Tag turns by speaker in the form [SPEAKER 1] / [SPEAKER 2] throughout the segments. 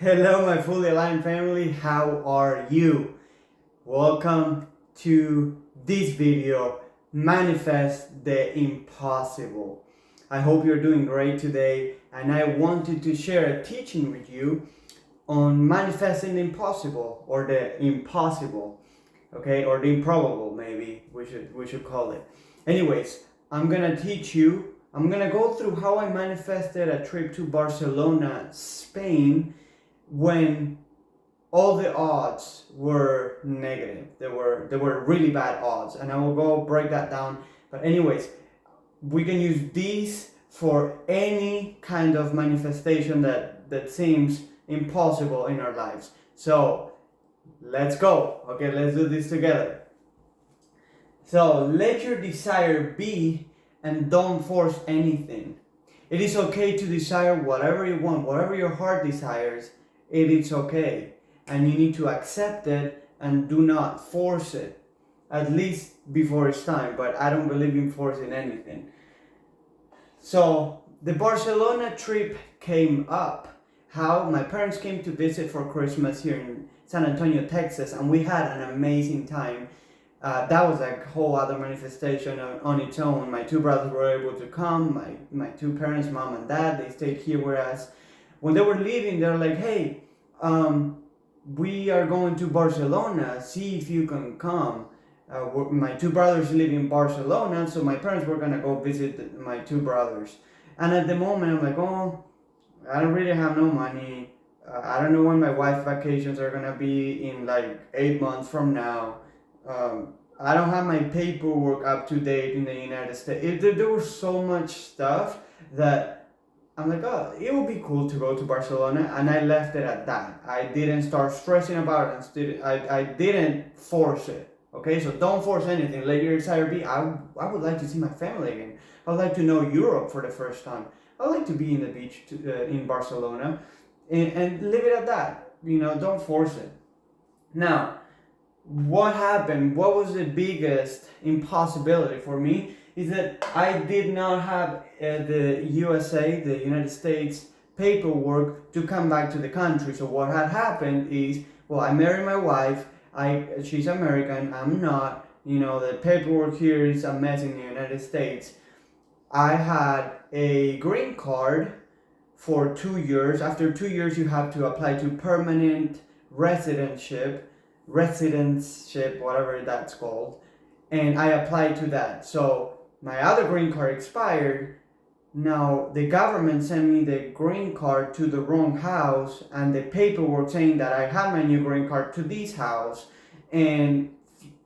[SPEAKER 1] Hello, my fully aligned family. How are you? Welcome to this video, Manifest the Impossible. I hope you're doing great today, and I wanted to share a teaching with you on manifesting the impossible or the impossible, okay, or the improbable, maybe we should call it. Anyways, I'm gonna go through how I manifested a trip to Barcelona, Spain, when all the odds were negative. They were really bad odds, and I will go break that down. But anyways, we can use these for any kind of manifestation that seems impossible in our lives. So let's go. Okay, let's do this together. So let your desire be and don't force anything. It is okay to desire whatever you want, whatever your heart desires. It is okay, and you need to accept it and do not force it, at least before it's time. But I don't believe in forcing anything. So the Barcelona trip came up. How my parents came to visit for Christmas here in San Antonio, Texas, and we had an amazing time. That was a whole other manifestation on its own. My two brothers were able to come. My two parents, mom and dad, they stayed here with us. When they were leaving, they're like, "Hey, we are going to Barcelona. See if you can come." My two brothers live in Barcelona, so my parents were gonna go visit my two brothers. And at the moment, I'm like, "Oh, I don't really have no money. I don't know when my wife's vacations are gonna be in like 8 months from now. I don't have my paperwork up to date in the United States." There was so much stuff that I'm like, "Oh, it would be cool to go to Barcelona," and I left it at that. I didn't start stressing about it, and I didn't force it. Okay, so don't force anything. Let your desire be. I would like to see my family again. I would like to know Europe for the first time. I would like to be in the beach in Barcelona, and leave it at that. Don't force it. Now, what happened? What was the biggest impossibility for me? Is that I did not have the USA, the United States paperwork to come back to the country. So what had happened is, well, I married my wife. She's American. I'm not. The paperwork here is a mess in the United States. I had a green card for 2 years. After 2 years, you have to apply to permanent residentship, whatever that's called, and I applied to that. So my other green card expired. Now the government sent me the green card to the wrong house, and the paperwork saying that I had my new green card to this house, and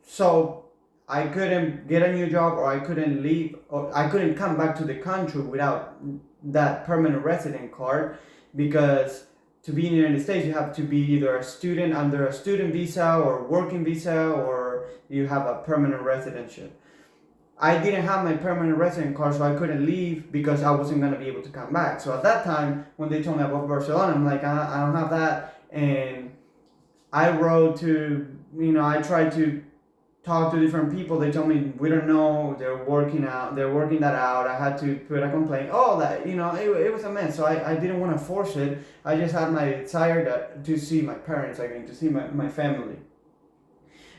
[SPEAKER 1] so I couldn't get a new job, or I couldn't leave, or I couldn't come back to the country without that permanent resident card, because to be in the United States, you have to be either a student under a student visa or working visa, or you have a permanent residentship. I didn't have my permanent resident card, so I couldn't leave because I wasn't going to be able to come back. So at that time, when they told me about Barcelona, I'm like, I don't have that. And I wrote to, I tried to talk to different people. They told me, we don't know, they're working that out. I had to put a complaint. All that, it was a mess. So I didn't want to force it. I just had my desire to see my parents again, to see my family.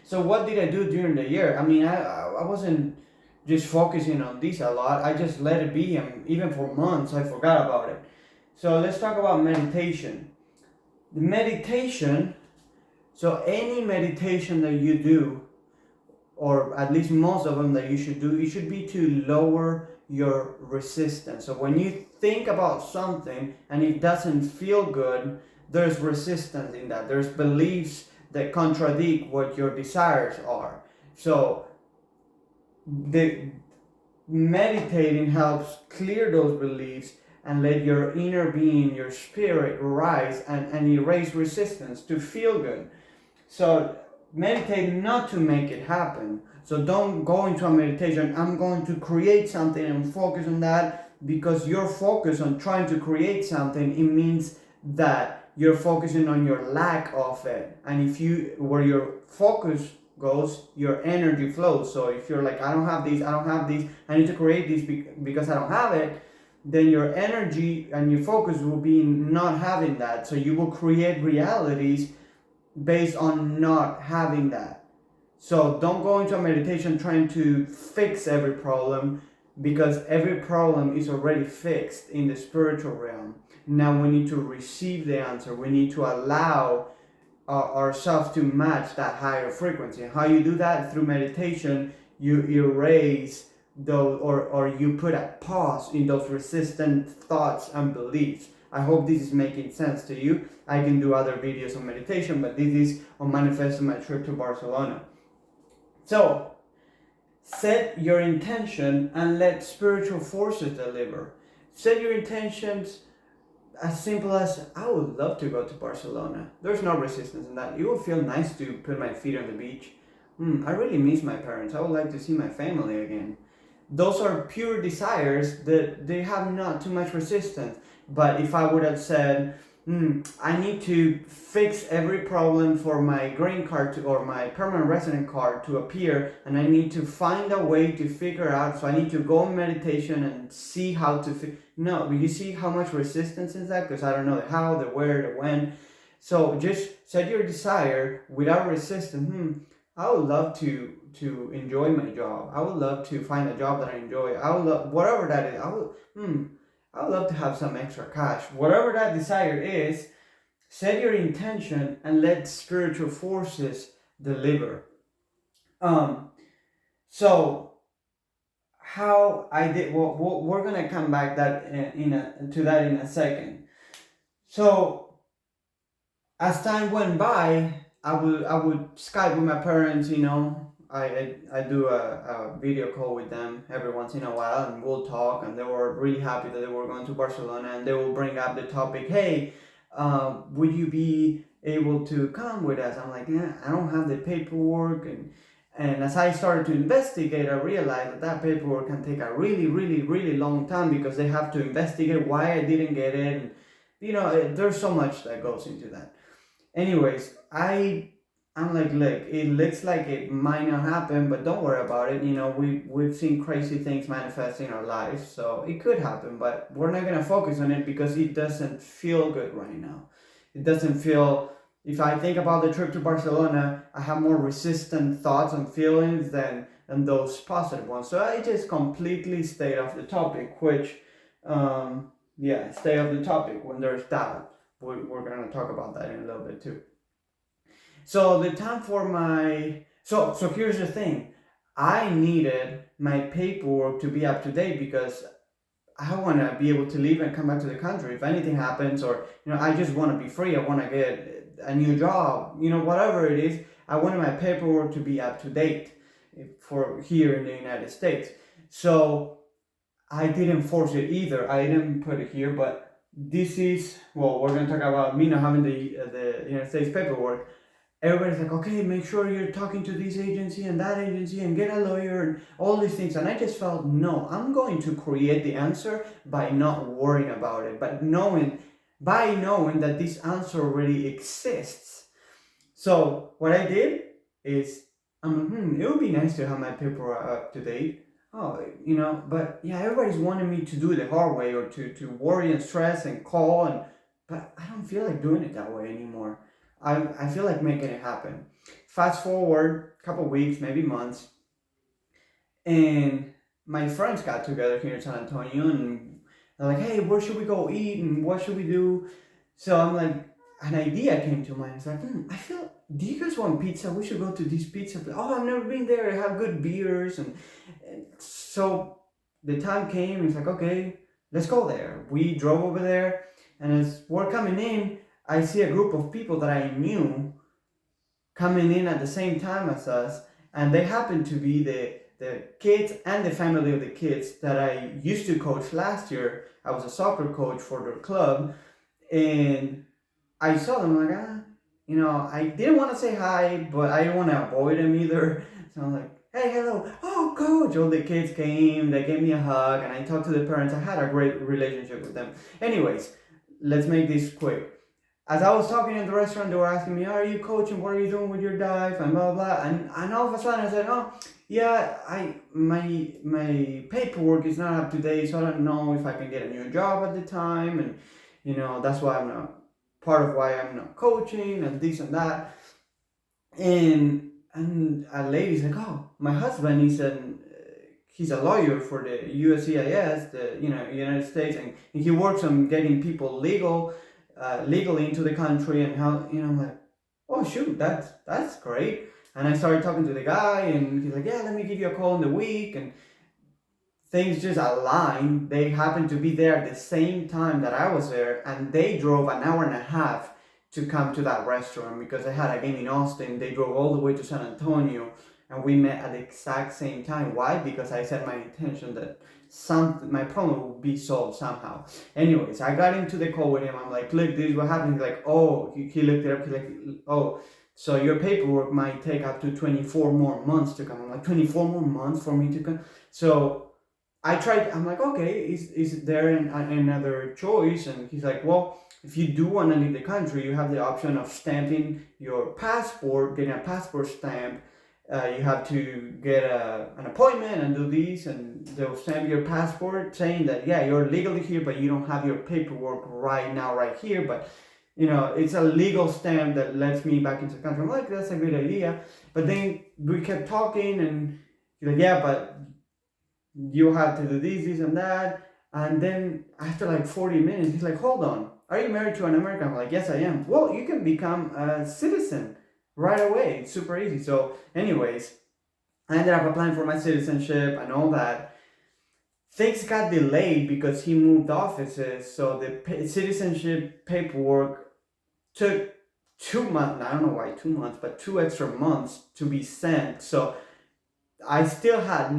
[SPEAKER 1] So what did I do during the year? I mean, I wasn't just focusing on this a lot. I just let it be, and even for months I forgot about it. So let's talk about meditation. The meditation, so any meditation that you do, or at least most of them that you should do, it should be to lower your resistance. So when you think about something and it doesn't feel good, there's resistance in that. There's beliefs that contradict what your desires are. So the meditating helps clear those beliefs and let your inner being, your spirit, rise and erase resistance to feel good. So meditate not to make it happen. So don't go into a meditation, I'm going to create something and focus on that, because you're focused on trying to create something. It means that you're focusing on your lack of it. And where your focus goes, your energy flows. So if you're like, I don't have this, I need to create this because I don't have it, then your energy and your focus will be in not having that. So you will create realities based on not having that. So don't go into a meditation trying to fix every problem, because every problem is already fixed in the spiritual realm. Now we need to receive the answer. We need to allow ourselves to match that higher frequency. And how you do that? Through meditation. You erase those, or you put a pause in those resistant thoughts and beliefs. I hope this is making sense to you. I can do other videos on meditation, but this is on manifesting my trip to Barcelona. So set your intention and let spiritual forces deliver. Set your intentions as simple as, I would love to go to Barcelona. There's no resistance in that. It would feel nice to put my feet on the beach. I really miss my parents. I would like to see my family again. Those are pure desires that they have not too much resistance. But if I would have said, I need to fix every problem for my green card or my permanent resident card to appear, and I need to find a way to figure out, so I need to go in meditation and see how to no, you see how much resistance is that? Because I don't know the how, the where, the when. So just set your desire without resistance. I would love to enjoy my job. I would love to find a job that I enjoy. I would love whatever that is. I would love to have some extra cash. Whatever that desire is, set your intention and let spiritual forces deliver. So how I did, well, we're gonna come back to that in a second. So as time went by, I would Skype with my parents. I do a video call with them every once in a while, and we'll talk, and they were really happy that they were going to Barcelona, and they will bring up the topic, hey, would you be able to come with us? I'm like, yeah, I don't have the paperwork, and as I started to investigate, I realized that paperwork can take a really, really, really long time, because they have to investigate why I didn't get it, and there's so much that goes into that. Anyways, I'm like, look, it looks like it might not happen, but don't worry about it. We've seen crazy things manifest in our lives, so it could happen, but we're not gonna focus on it because it doesn't feel good right now. It doesn't feel. If I think about the trip to Barcelona, I have more resistant thoughts and feelings than those positive ones. So I just completely stayed off the topic, which, stay off the topic when there's doubt. We're gonna talk about that in a little bit too. So the time for my so here's the thing. I needed my paperwork to be up to date, because I want to be able to leave and come back to the country if anything happens, or I just want to be free. I want to get a new job. Whatever it is, I wanted my paperwork to be up to date for here in the United States. So I didn't force it either. I didn't put it here, but this is, well, we're gonna talk about me not having the United States paperwork. Everybody's like, okay, make sure you're talking to this agency and that agency and get a lawyer and all these things. And I just felt, no, I'm going to create the answer by not worrying about it, but knowing that this answer already exists. So what I did is, it would be nice to have my paperwork up to date. But yeah, everybody's wanting me to do it the hard way, or to worry and stress and call, but I don't feel like doing it that way anymore. I feel like making it happen. Fast forward a couple weeks, maybe months, and my friends got together here in San Antonio, and they're like, hey, where should we go eat, and what should we do? So I'm like, an idea came to mind. It's like, I feel, do you guys want pizza? We should go to this pizza place. Oh, I've never been there. They have good beers. And so the time came, it's like, okay, let's go there. We drove over there, and as we're coming in, I see a group of people that I knew coming in at the same time as us, and they happened to be the kids and the family of the kids that I used to coach last year. I was a soccer coach for their club, and I saw them like, I didn't want to say hi, but I didn't want to avoid them either. So I'm like, hey, hello, oh, coach. All the kids came, they gave me a hug, and I talked to the parents. I had a great relationship with them. Anyways, let's make this quick. As I was talking in the restaurant, they were asking me, are you coaching? What are you doing with your dive? And blah, blah, blah. And all of a sudden I said, yeah, my paperwork is not up to date, so I don't know if I can get a new job at the time, and that's why I'm not part of why I'm not coaching and this and that. And a lady's like, oh, my husband is he's a lawyer for the USCIS, the United States, and he works on getting people legally into the country, and how I'm like, oh shoot, that's great. And I started talking to the guy, and he's like, yeah, let me give you a call in the week, and things just aligned. They happened to be there at the same time that I was there, and they drove an hour and a half to come to that restaurant because I had a game in Austin. They drove all the way to San Antonio, and we met at the exact same time. Why? Because I set my intention that my problem would be solved somehow. Anyways, I got into the call with him. I'm like, look, this is what happened. He's like, oh, he looked it up. He's like, oh, so your paperwork might take up to 24 more months to come. I'm like, 24 more months for me to come? So I tried, I'm like, okay, is there another choice? And he's like, well, if you do want to leave the country, you have the option of stamping your passport, getting a passport stamp. You have to get an appointment and do this, and they'll stamp your passport saying that, yeah, you're legally here, but you don't have your paperwork right now, right here. But, it's a legal stamp that lets me back into the country. I'm like, that's a good idea. But then we kept talking, and he's like, yeah, but you have to do this and that. And then after like 40 minutes, he's like, hold on, are you married to an American? I'm like, yes, I am. Well, you can become a citizen right away. It's super easy. So, anyways, I ended up applying for my citizenship and all that. Things got delayed because he moved offices. So the citizenship paperwork took 2 months. I don't know why 2 months, but 2 extra months to be sent. So I still had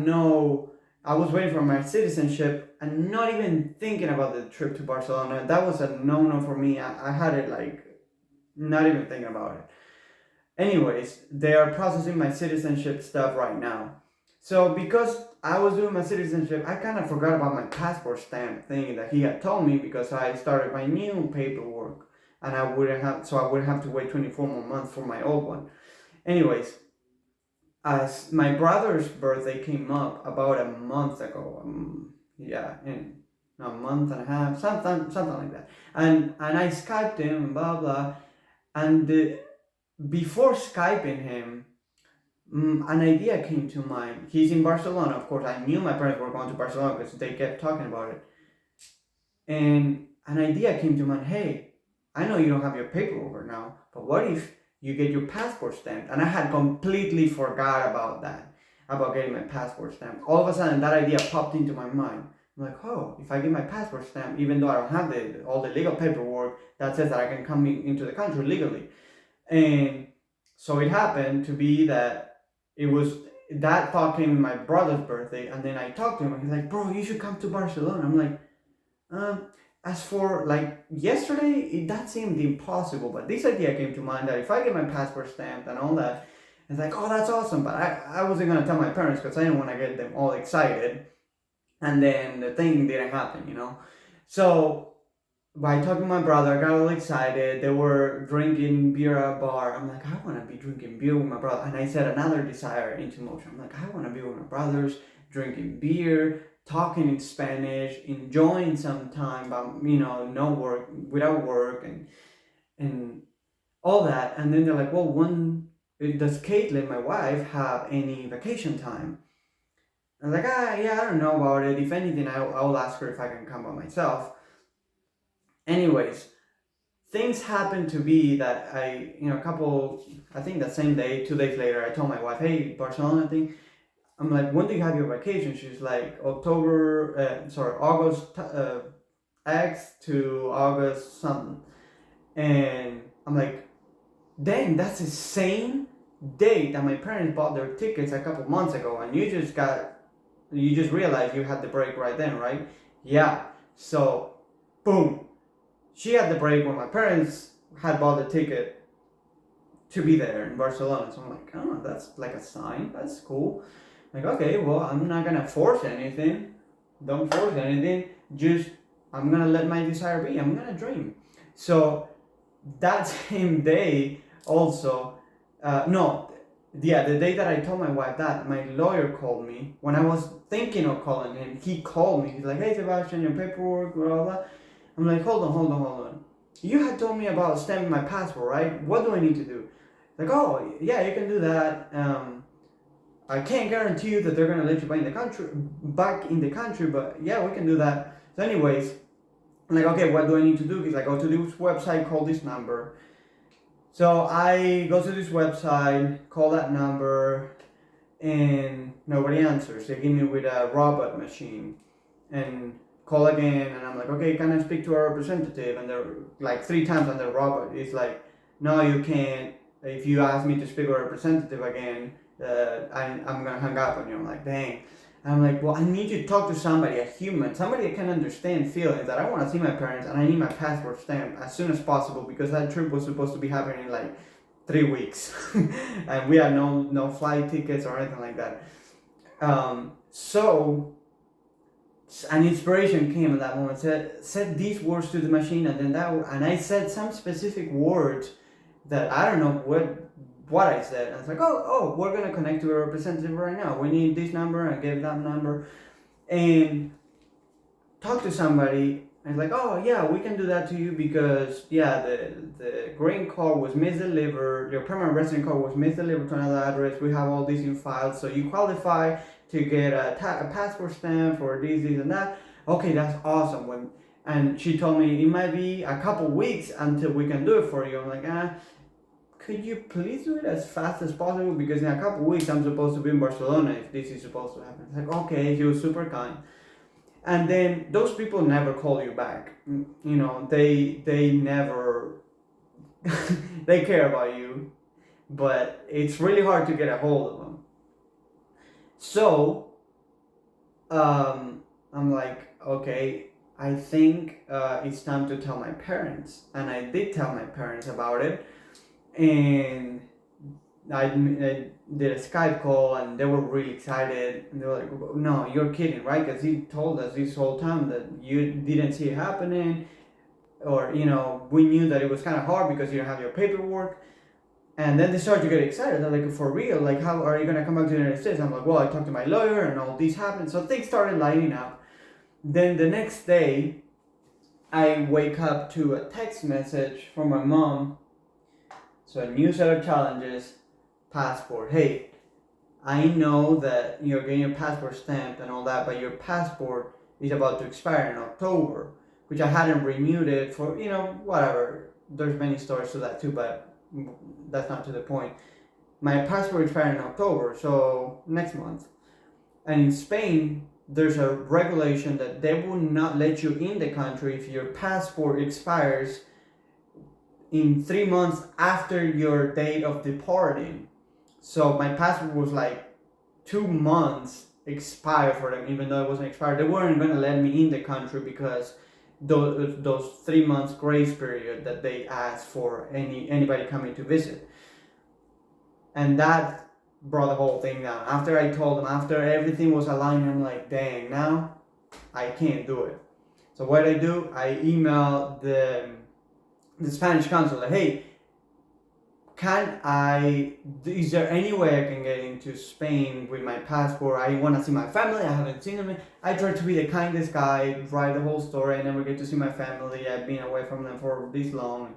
[SPEAKER 1] I was waiting for my citizenship and not even thinking about the trip to Barcelona. That was a no for me. I had it like not even thinking about it. Anyways, they are processing my citizenship stuff right now. So because I was doing my citizenship, I kind of forgot about my passport stamp thing that he had told me because I started my new paperwork, and I wouldn't have to wait 24 more months for my old one. Anyways, as my brother's birthday came up about a month ago, in a month and a half, something like that, and I Skyped him and blah blah, and before Skyping him, an idea came to mind. He's in Barcelona, of course. I knew my parents were going to Barcelona because they kept talking about it, and an idea came to mind. Hey, I know you don't have your paperwork now, but what if you get your passport stamped? And I had completely forgot about that, about getting my passport stamped. All of a sudden, that idea popped into my mind. I'm like, oh, if I get my passport stamped, even though I don't have all the legal paperwork that says that I can come into the country legally. And so it happened to be that that thought came in my brother's birthday, and then I talked to him, and he's like, bro, you should come to Barcelona. I'm like, as for like yesterday, that seemed impossible, but this idea came to mind that if I get my passport stamped and all that, it's like, oh, that's awesome. But I wasn't gonna tell my parents because I didn't want to get them all excited, and then the thing didn't happen. So by talking to my brother, I got all excited. They were drinking beer at a bar. I'm like, I want to be drinking beer with my brother, and I set another desire into motion. I'm like, I want to be with my brothers, drinking beer, talking in Spanish, enjoying some time, but no work, without work, and all that. And then they're like, well, does Caitlin, my wife, have any vacation time? I was like, yeah, I don't know about it. If anything, I'll ask her if I can come by myself. Anyways, things happen to be that I think that same day, 2 days later, I told my wife, hey, Barcelona thing. I'm like, when do you have your vacation? She's like, August X to August something. And I'm like, dang, that's the same date that my parents bought their tickets a couple months ago, and you just realized you had the break right then, right? Yeah. So, boom. She had the break when my parents had bought the ticket to be there in Barcelona. So I'm like, oh, that's like a sign. That's cool. Like, okay, well, I'm not gonna force anything. Don't force anything. Just, I'm gonna let my desire be. I'm gonna dream. So that same day, also, no, yeah, the day that I told my wife that, my lawyer called me. When I was thinking of calling him, he called me. He's like, "Hey, Sebastian, your paperwork, blah, blah, blah." I'm like, hold on. You had told me about stamping my passport, right? What do I need to do? Like, oh, yeah, you can do that. I can't guarantee you that they're gonna let you back in the country, but yeah, we can do that. So, anyways, I'm like, okay, what do I need to do? He's like, go to this website, call this number. So I go to this website, call that number, and nobody answers. They give me with a robot machine, and call again, and I'm like, okay, can I speak to a representative? And they're like 3 times on the robot. It's like, no, you can't. If you ask me to speak to a representative again, I'm gonna hang up on you. I'm like, dang. And I'm like, well, I need to talk to somebody, a human, somebody that can understand feelings. That I want to see my parents, and I need my passport stamp as soon as possible because that trip was supposed to be happening in like 3 weeks, and we had no flight tickets or anything like that. So an inspiration came at that moment. Said these words to the machine, and then and I said some specific words that I don't know what I said. And it's like, oh, we're gonna connect to a representative right now. We need this number, and gave that number, and talk to somebody. And it's like, oh yeah, we can do that to you because yeah, the green card was misdelivered. Your permanent resident card was misdelivered to another address. We have all these in files, so you qualify to get a passport stamp for this, and that. Okay, that's awesome. And she told me it might be a couple weeks until we can do it for you. I'm like, could you please do it as fast as possible? Because in a couple weeks I'm supposed to be in Barcelona if this is supposed to happen. It's like, okay, he was super kind. And then those people never call you back. They never they care about you, but it's really hard to get a hold of them. So I'm like, okay, I think it's time to tell my parents. And I did tell my parents about it. And I did a Skype call, and they were really excited. And they were like, no, you're kidding, right? Because he told us this whole time that you didn't see it happening. Or, we knew that it was kind of hard because you don't have your paperwork. And then they started to get excited. They're like, for real? Like, how are you going to come back to the United States? I'm like, well, I talked to my lawyer and all this happened. So things started lining up. Then the next day, I wake up to a text message from my mom. So a new set of challenges, passport. Hey, I know that you're getting your passport stamped and all that, but your passport is about to expire in October, which I hadn't renewed it for, whatever. There's many stories to that too, but that's not to the point. My passport expired in October, so next month. And in Spain, there's a regulation that they will not let you in the country if your passport expires in 3 months after your date of departing. So my passport was like 2 months expired for them, even though it wasn't expired. They weren't going to let me in the country because those 3 months grace period that they asked for anybody coming to visit. And that brought the whole thing down. After I told them, after everything was aligned, I'm like, dang, now I can't do it. So what I do, I emailed the Spanish consulate, hey, is there any way I can get into Spain with my passport? I want to see my family, I haven't seen them. I try to be the kindest guy, write the whole story, I never get to see my family, I've been away from them for this long.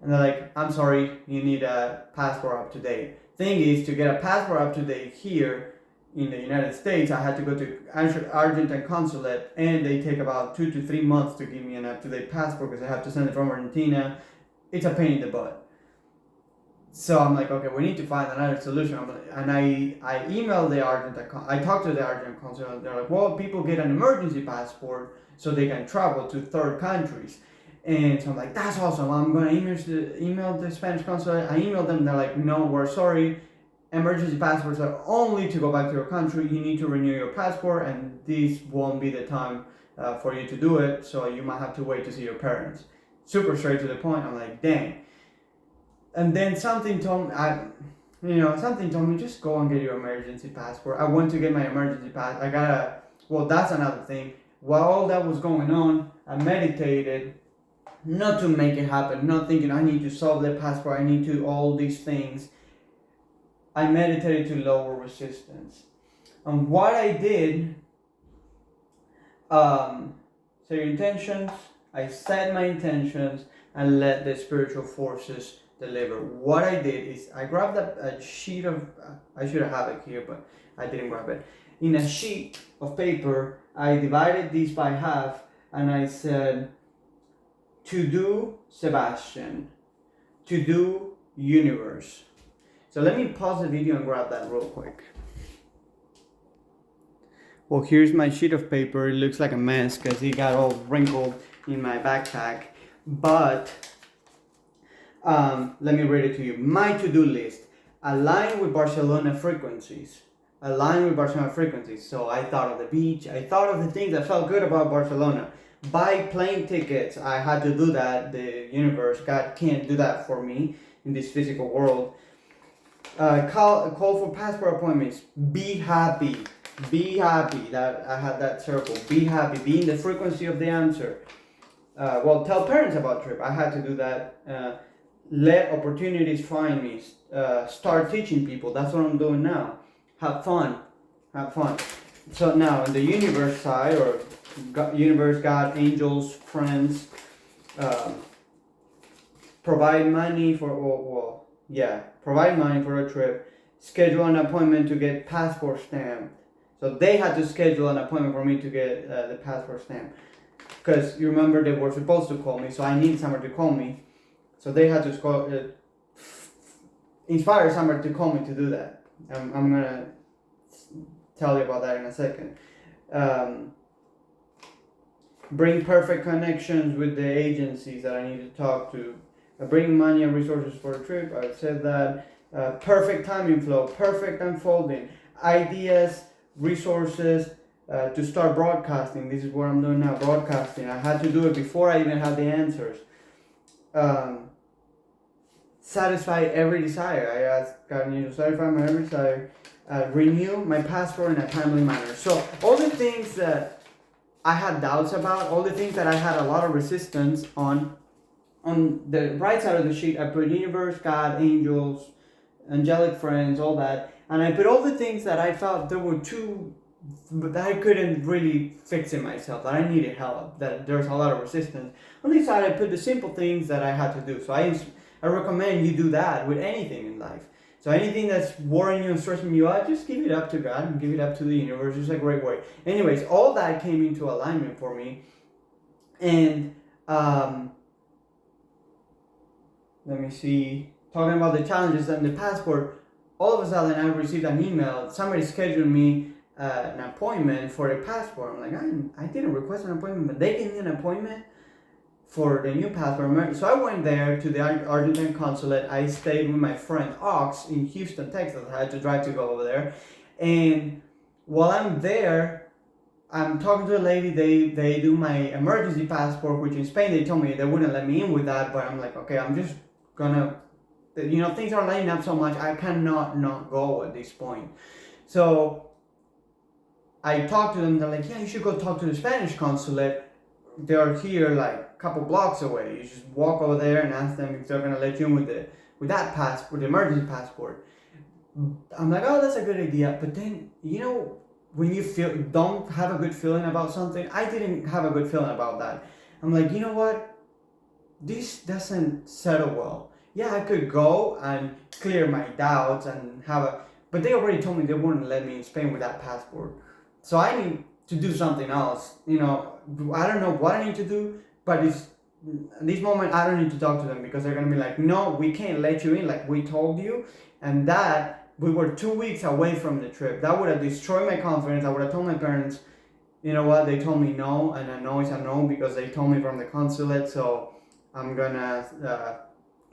[SPEAKER 1] And they're like, I'm sorry, you need a passport up to date. Thing is, to get a passport up to date here in the United States, I had to go to Argentine consulate, and they take about 2 to 3 months to give me an up to date passport because I have to send it from Argentina. It's a pain in the butt. So I'm like, okay, we need to find another solution. And I emailed the Argentine, I talked to the Argentine consulate. They're like, well, people get an emergency passport so they can travel to third countries. And so I'm like, that's awesome. I'm going to email the Spanish consulate. I emailed them. They're like, no, we're sorry. Emergency passports are only to go back to your country. You need to renew your passport, and this won't be the time for you to do it. So you might have to wait to see your parents. Super straight to the point. I'm like, dang. And then something told me, just go and get your emergency passport. I went to get my emergency pass. That's another thing. While all that was going on, I meditated, not to make it happen, not thinking I need to solve the passport, I need to all these things. I meditated to lower resistance. And what I did, set your intentions. I set my intentions and let the spiritual forces deliver. What I did is I grabbed a sheet of, I should have it here, but I didn't grab it. In a sheet of paper, I divided these by half and I said, to do Sebastian, to do universe. So let me pause the video and grab that real quick. Well, here's my sheet of paper. It looks like a mess because it got all wrinkled in my backpack. But let me read it to you. My to-do list. Align with Barcelona frequencies. Align with Barcelona frequencies. So I thought of the beach. I thought of the things that felt good about Barcelona. Buy plane tickets. I had to do that. The universe, God can't do that for me in this physical world. Call for passport appointments. Be happy. Be happy that I had that circle. Be happy. Be in the frequency of the answer. Well, tell parents about trip. I had to do that. Let opportunities find me. Start teaching people. That's what I'm doing now. Have fun. Have fun. So now in the universe side, or God, universe, God, angels, friends, provide money for, provide money for a trip. Schedule an appointment to get passport stamped. So they had to schedule an appointment for me to get the passport stamp. Because you remember they were supposed to call me, so I need somebody to call me. So they had to inspire somebody to call me to do that. I'm going to tell you about that in a second. Bring perfect connections with the agencies that I need to talk to. Bring money and resources for a trip. I said that. Perfect timing flow, perfect unfolding. Ideas, resources, to start broadcasting. This is what I'm doing now, broadcasting. I had to do it before I even had the answers. Satisfy every desire. I asked God to satisfy my every desire. Renew my passport in a timely manner. So all the things that I had doubts about, all the things that I had a lot of resistance on the right side of the sheet, I put universe, God, angels, angelic friends, all that. And I put all the things that I felt there were that I couldn't really fix it myself, that I needed help, that there's a lot of resistance. On the side, I put the simple things that I had to do. So I recommend you do that with anything in life. So anything that's worrying you and stressing you out, just give it up to God and give it up to the universe. It's a great way. Anyways, all that came into alignment for me. And let me see, talking about the challenges and the passport, all of a sudden I received an email. Somebody scheduled me an appointment for a passport. I'm like, I didn't request an appointment, but they gave me an appointment for the new passport. So I went there to the Argentine consulate. I stayed with my friend Ox in Houston, Texas. I had to drive to go over there. And while I'm there, I'm talking to a lady. They do my emergency passport, which in Spain they told me they wouldn't let me in with that. But I'm like, okay, I'm just gonna, things are lining up so much. I cannot not go at this point. So I talked to them. They're like, yeah, you should go talk to the Spanish consulate. They're here like a couple blocks away. You just walk over there and ask them if they're gonna let you in with that passport, the emergency passport. I'm like, oh, that's a good idea. But then, when you don't have a good feeling about something, I didn't have a good feeling about that. I'm like, you know what? This doesn't settle well. Yeah, I could go and clear my doubts and but they already told me they wouldn't let me in Spain with that passport. So I need to do something else. I don't know what I need to do, but at this moment I don't need to talk to them because they're gonna be like, no, we can't let you in like we told you, and that we were 2 weeks away from the trip. That would have destroyed my confidence. I would have told my parents, you know what, they told me no, and I know it's a no because they told me from the consulate, so I'm gonna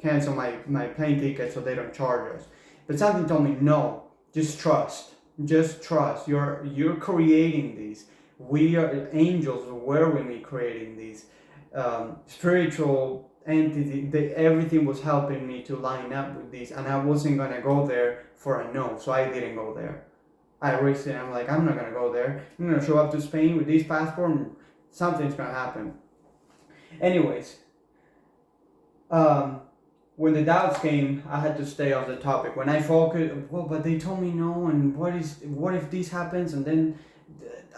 [SPEAKER 1] cancel my plane ticket so they don't charge us. But something told me no, just trust. Just trust. You're creating these. We are angels were with me creating these. Spiritual entity. Everything was helping me to line up with these, and I wasn't gonna go there for a no, so I didn't go there. I risked it. I'm like, I'm not gonna go there. I'm gonna show up to Spain with this passport, and something's gonna happen. Anyways, when the doubts came, I had to stay off the topic. When I focused, well, but they told me no, and what if this happens, and then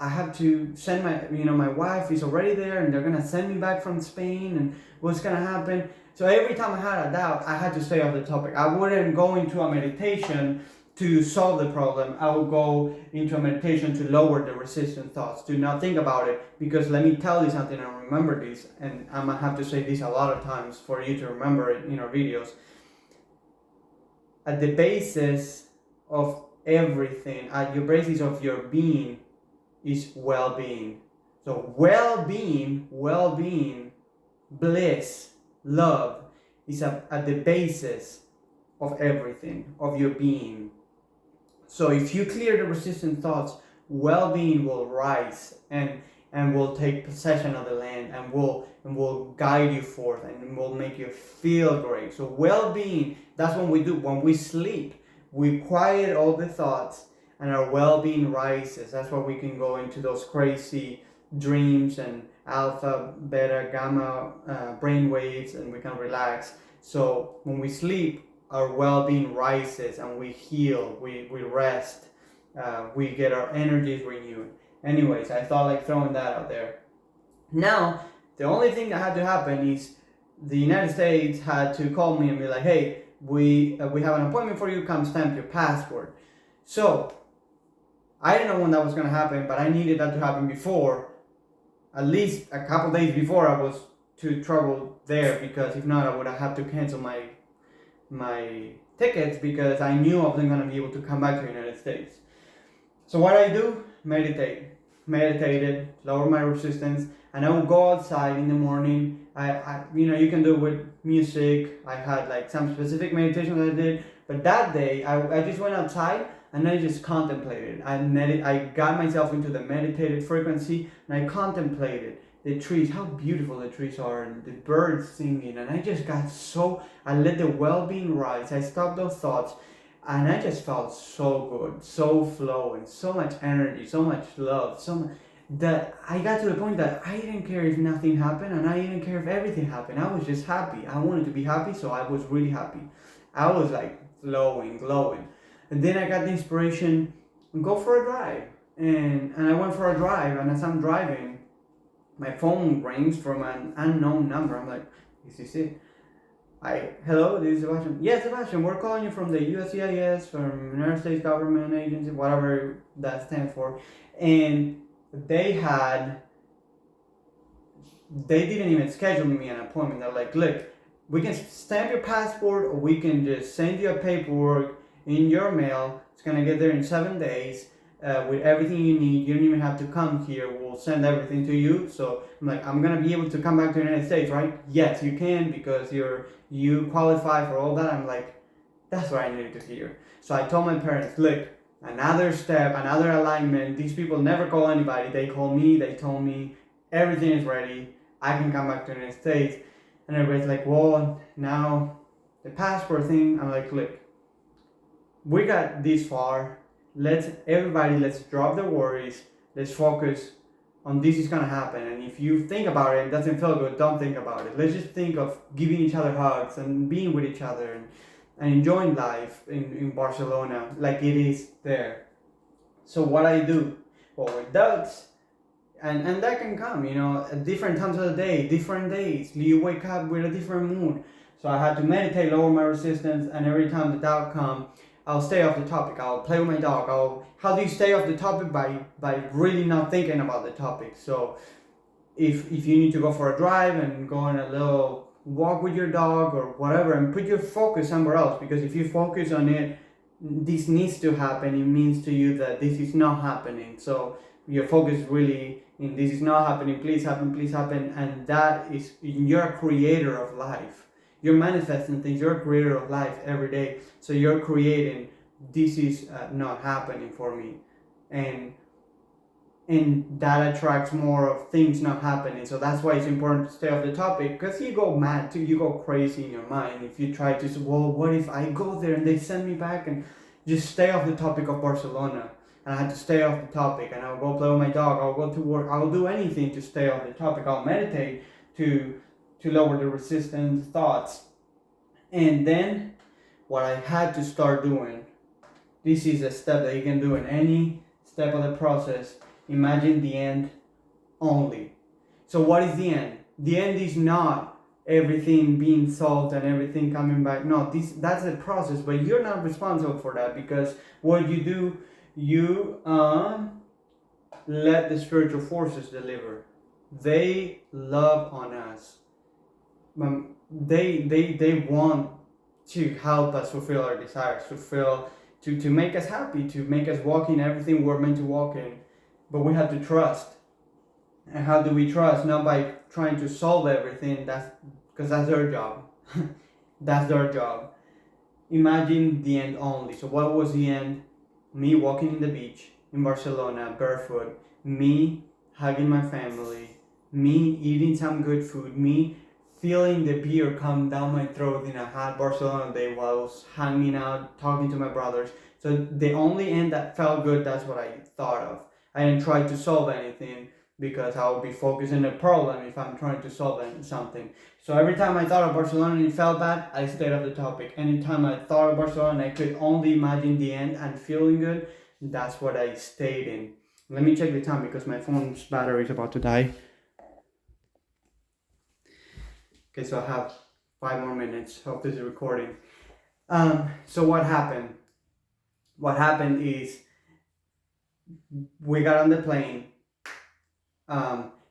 [SPEAKER 1] I have to send my wife is already there, and they're gonna send me back from Spain, and what's gonna happen? So every time I had a doubt, I had to stay off the topic. I wouldn't go into a meditation to solve the problem. I would go into a meditation to lower the resistant thoughts, to not think about it. Because let me tell you something, and remember this, and I'm gonna have to say this a lot of times for you to remember it in our videos. At the basis of everything, at your basis of your being, is well-being. So well-being, bliss, love is at the basis of everything, of your being. So if you clear the resistant thoughts, well-being will rise and will take possession of the land and will guide you forth and will make you feel great. So well-being, that's what we do. When we sleep, we quiet all the thoughts and our well-being rises. That's why we can go into those crazy dreams and alpha, beta, gamma brain waves, and we can relax. So when we sleep, our well-being rises and we heal, we rest, we get our energies renewed. Anyways, I thought like throwing that out there. Now, the only thing that had to happen is the United States had to call me and be like, hey, we have an appointment for you, come stamp your passport. So I didn't know when that was going to happen, but I needed that to happen before, at least a couple days before I was to travel there, because if not, I would have had to cancel my tickets because I knew I wasn't going to be able to come back to the United States. So what I do, meditated, lower my resistance, and I would go outside in the morning. I you can do it with music. I had like some specific meditations I did, but that day I just went outside and I just contemplated. I got myself into the meditated frequency and I contemplated the trees, how beautiful the trees are, and the birds singing, and I just got I let the well-being rise. I stopped those thoughts, and I just felt so good, so flowing, so much energy, so much love, that I got to the point that I didn't care if nothing happened, and I didn't care if everything happened. I was just happy. I wanted to be happy, so I was really happy. I was like flowing, glowing. And then I got the inspiration, go for a drive. And I went for a drive, and as I'm driving, my phone rings from an unknown number. I'm like, is this it? Hello, this is Sebastian. Yes, Sebastian, we're calling you from the USCIS, from United States Government Agency, whatever that stands for. And they didn't even schedule me an appointment. They're like, look, we can stamp your passport, or we can just send you a paperwork in your mail. It's gonna get there in 7 days. With everything you need. You don't even have to come here. We'll send everything to you. So I'm like, I'm gonna be able to come back to the United States, right? Yes, you can, because you qualify for all that. I'm like, that's what I needed to hear. So I told my parents, look, another step, another alignment. These people never call anybody. They call me. They told me everything is ready. I can come back to the United States. And everybody's like, well, now the passport thing. I'm like, look, we got this far. Let's drop the worries. Let's focus on this is gonna happen. And if you think about it, doesn't feel good, don't think about it. Let's just think of giving each other hugs and being with each other and enjoying life in Barcelona like it is there. So what I do, well, with doubts, and that can come, at different times of the day, different days. You wake up with a different mood. So I had to meditate, lower my resistance, and every time the doubt comes, I'll stay off the topic. I'll play with my dog. How do you stay off the topic? By really not thinking about the topic. So if you need to go for a drive and go on a little walk with your dog or whatever, and put your focus somewhere else, because if you focus on it, this needs to happen, it means to you that this is not happening. So your focus really in this is not happening, please happen, and that is, you're a creator of life. You're manifesting things. You're a creator of life every day. So you're creating, this is not happening for me. And that attracts more of things not happening. So that's why it's important to stay off the topic, because you go mad too. You go crazy in your mind if you try to say, well, what if I go there and they send me back? And just stay off the topic of Barcelona. And I had to stay off the topic. And I'll go play with my dog. I'll go to work. I'll do anything to stay off the topic. I'll meditate to lower the resistant thoughts. And then what I had to start doing, this is a step that you can do in any step of the process. Imagine the end only. So what is the end? The end is not everything being solved and everything coming back. No, that's a process, but you're not responsible for that, because what you do, you let the spiritual forces deliver. They love on us. They want to help us fulfill our desires, to make us happy, to make us walk in everything we're meant to walk in. But we have to trust. And how do we trust? Not by trying to solve everything. That's because that's their job. That's their job. Imagine the end only. So what was the end? Me walking in the beach in Barcelona barefoot, me hugging my family, me eating some good food, me feeling the beer come down my throat in a hot Barcelona day while I was hanging out, talking to my brothers. So the only end that felt good, that's what I thought of. I didn't try to solve anything, because I would be focused on the problem if I'm trying to solve something. So every time I thought of Barcelona and it felt bad, I stayed off the topic. Anytime I thought of Barcelona and I could only imagine the end and feeling good, that's what I stayed in. Let me check the time because my phone's battery is about to die. Okay, so I have 5 more minutes of this recording. So what happened? What happened is we got on the plane.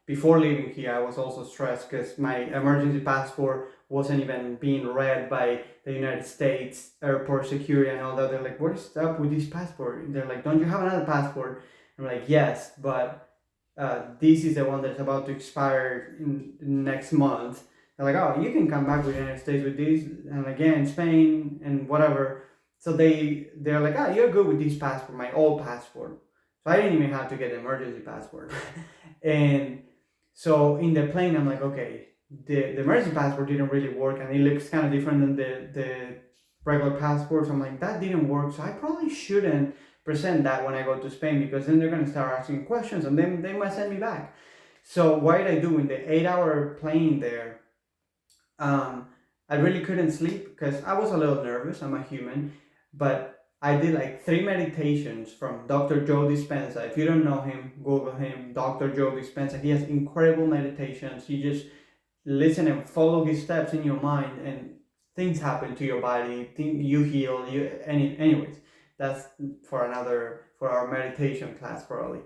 [SPEAKER 1] Before leaving here, I was also stressed because my emergency passport wasn't even being read by the United States airport security and all that. They're like, "What's up with this passport?" They're like, "Don't you have another passport?" I'm like, "Yes, but this is the one that's about to expire in next month." They're like, "Oh, you can come back with the United States with this, and again, Spain and whatever." So they're like, "Ah, you're good with this passport, my old passport." So I didn't even have to get an emergency passport. And so in the plane, I'm like, okay, the emergency passport didn't really work, and it looks kind of different than the regular passport. So I'm like, that didn't work. So I probably shouldn't present that when I go to Spain, because then they're going to start asking questions and then they might send me back. So what did I do in the 8-hour plane there? I really couldn't sleep because I was a little nervous. I'm a human, but I did like 3 meditations from Dr. Joe Dispenza. If you don't know him, Google him, Dr. Joe Dispenza. He has incredible meditations. You just listen and follow his steps in your mind, and things happen to your body. You heal. Anyways, that's for our meditation class probably.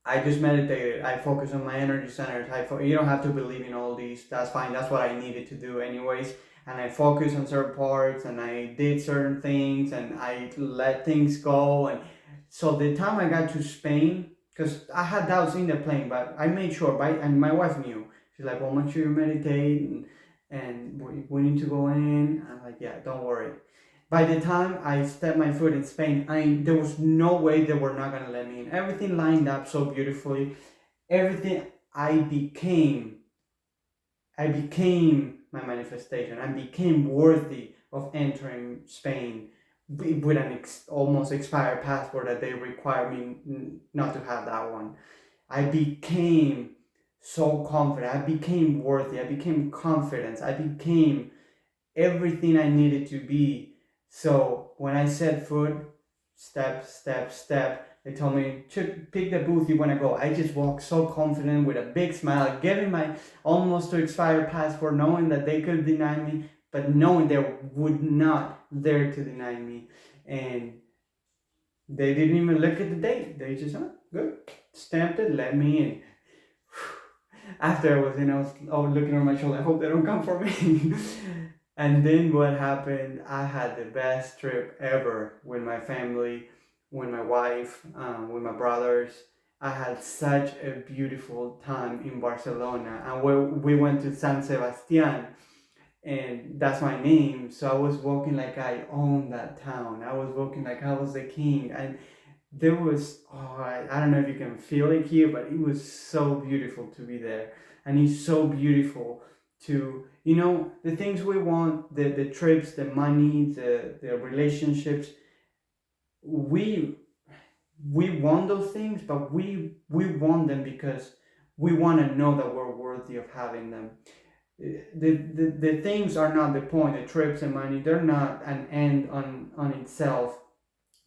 [SPEAKER 1] I just meditated. I focus on my energy centers. You don't have to believe in all these. That's fine. That's what I needed to do anyways. And I focused on certain parts, and I did certain things, and I let things go. And so the time I got to Spain, because I had doubts in the plane, but I made sure. And my wife knew. She's like, "Well, make sure you meditate, and we need to go in." I'm like, "Yeah, don't worry." By the time I stepped my foot in Spain, there was no way they were not gonna let me in. Everything lined up so beautifully. Everything I became my manifestation. I became worthy of entering Spain with an almost expired passport that they require me not to have that one. I became so confident. I became worthy. I became confident. I became everything I needed to be. So when I set foot, step, they told me to pick the booth you want to go. I just walked so confident with a big smile, giving my almost to expire passport, knowing that they could deny me, but knowing they would not dare to deny me. And they didn't even look at the date. They just, good, stamped it, let me in. After I was in, I was looking over my shoulder. I hope they don't come for me. And then what happened? I had the best trip ever with my family, with my wife, with my brothers. I had such a beautiful time in Barcelona, and we went to San Sebastian, and that's my name. So I was walking like I owned that town. I was walking like I was the king, and there was I don't know if you can feel it here, but it was so beautiful to be there, and it's so beautiful to the things we want, the trips, the money, the relationships. We want those things, but we want them because we want to know that we're worthy of having them. The things are not the point. The trips and money, they're not an end on itself.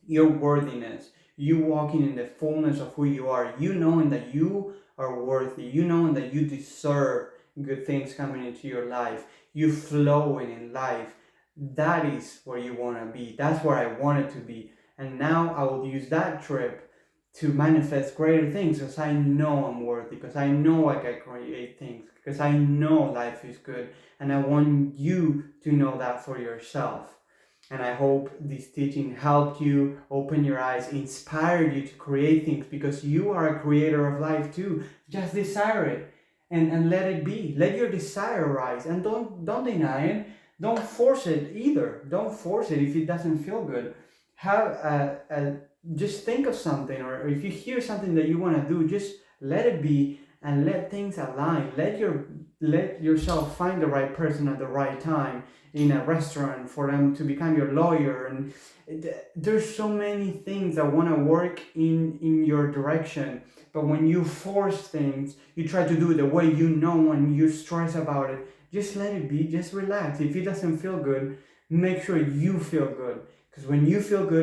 [SPEAKER 1] Your worthiness, you walking in the fullness of who you are, you knowing that you are worthy, you knowing that you deserve good things coming into your life, you flowing in life. That is where you want to be. That's where I wanted to be. And now I will use that trip to manifest greater things, because I know I'm worthy, because I know I can create things, because I know life is good. And I want you to know that for yourself. And I hope this teaching helped you open your eyes, inspired you to create things, because you are a creator of life too. Just desire it and let it be. Let your desire rise, and don't deny it. Don't force it either. Don't force it if it doesn't feel good. Have just think of something, or if you hear something that you want to do, just let it be and let things align. Let yourself find the right person at the right time in a restaurant for them to become your lawyer. And there's so many things that want to work in your direction, but when you force things, you try to do it the way you know, and you stress about it, just let it be. Just relax. If it doesn't feel good, make sure you feel good, because when you feel good,